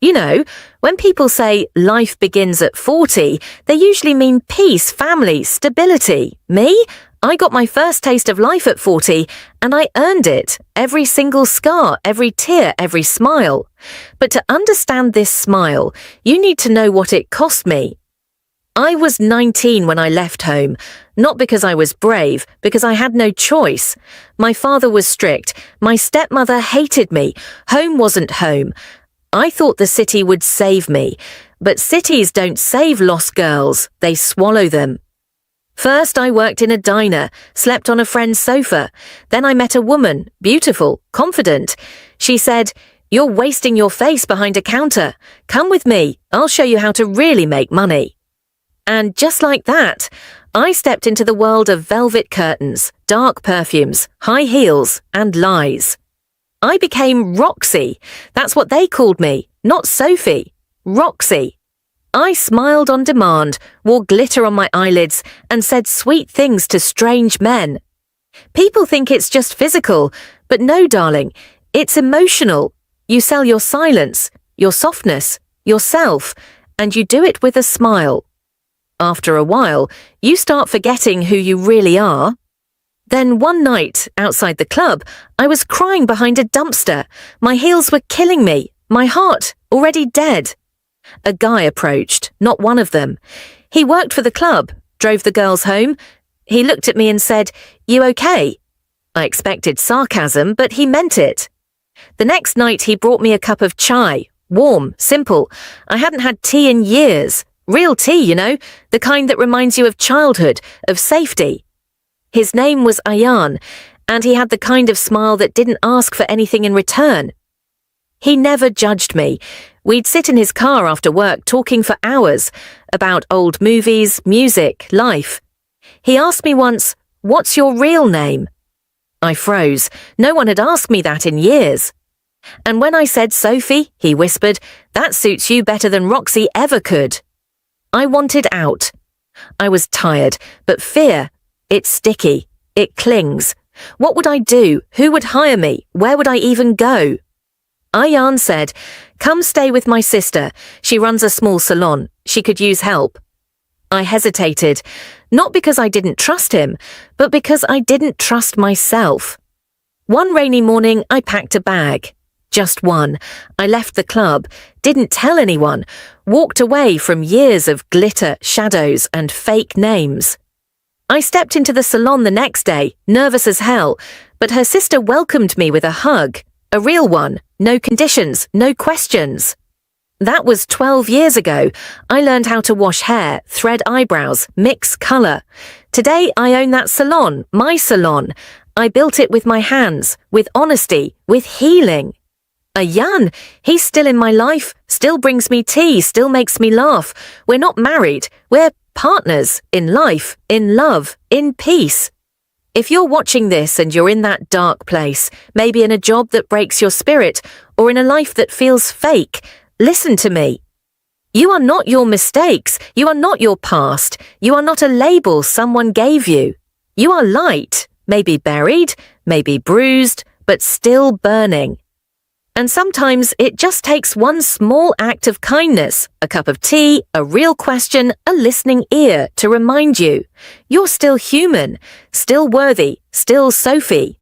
You know, when people say life begins at 40, they usually mean peace, family, stability. Me? I got my first taste of life at 40, and I earned it. Every single scar, every tear, every smile. But to understand this smile, you need to know what it cost me. I was 19 when I left home, not because I was brave, because I had no choice. My father was strict, my stepmother hated me, home wasn't home. I thought the city would save me, but cities don't save lost girls, they swallow them. First, I worked in a diner, slept on a friend's sofa. Then I met a woman, beautiful, confident. She said, "You're wasting your face behind a counter. Come with me, I'll show you how to really make money." And just like that, I stepped into the world of velvet curtains, dark perfumes, high heels, and lies. I became Roxy. That's what they called me, not Sophie. Roxy. I smiled on demand, wore glitter on my eyelids, and said sweet things to strange men. People think it's just physical, but no, darling, it's emotional. You sell your silence, your softness, yourself, and you do it with a smile. After a while, you start forgetting who you really are. Then one night, outside the club, I was crying behind a dumpster. My heels were killing me, my heart already dead. A guy approached, not one of them. He worked for the club, drove the girls home. He looked at me and said, "You okay?" I expected sarcasm, but he meant it. The next night he brought me a cup of chai, warm, simple. I hadn't had tea in years. Real tea, you know, the kind that reminds you of childhood, of safety. His name was Ayan, and he had the kind of smile that didn't ask for anything in return. He never judged me. We'd sit in his car after work talking for hours about old movies, music, life. He asked me once, "What's your real name?" I froze. No one had asked me that in years. And when I said Sophie, he whispered, "That suits you better than Roxy ever could." I wanted out. I was tired, but fear, it's sticky, it clings. What would I do? Who would hire me? Where would I even go? Ayan said, "Come stay with my sister. She runs a small salon. She could use help." I hesitated, not because I didn't trust him, but because I didn't trust myself. One rainy morning, I packed a bag. Just one. I left the club, didn't tell anyone, walked away from years of glitter, shadows, and fake names. I stepped into the salon the next day, nervous as hell, but her sister welcomed me with a hug. A real one, no conditions, no questions. That was 12 years ago. I learned how to wash hair, thread eyebrows, mix colour. Today I own that salon, my salon. I built it with my hands, with honesty, with healing. Ayan, he's still in my life, still brings me tea, still makes me laugh. We're not married, we're partners, in life, in love, in peace. If you're watching this and you're in that dark place, maybe in a job that breaks your spirit, or in a life that feels fake, listen to me. You are not your mistakes. You are not your past. You are not a label someone gave you. You are light, maybe buried, maybe bruised, but still burning. And sometimes it just takes one small act of kindness, a cup of tea, a real question, a listening ear to remind you. You're still human, still worthy, still Sophie.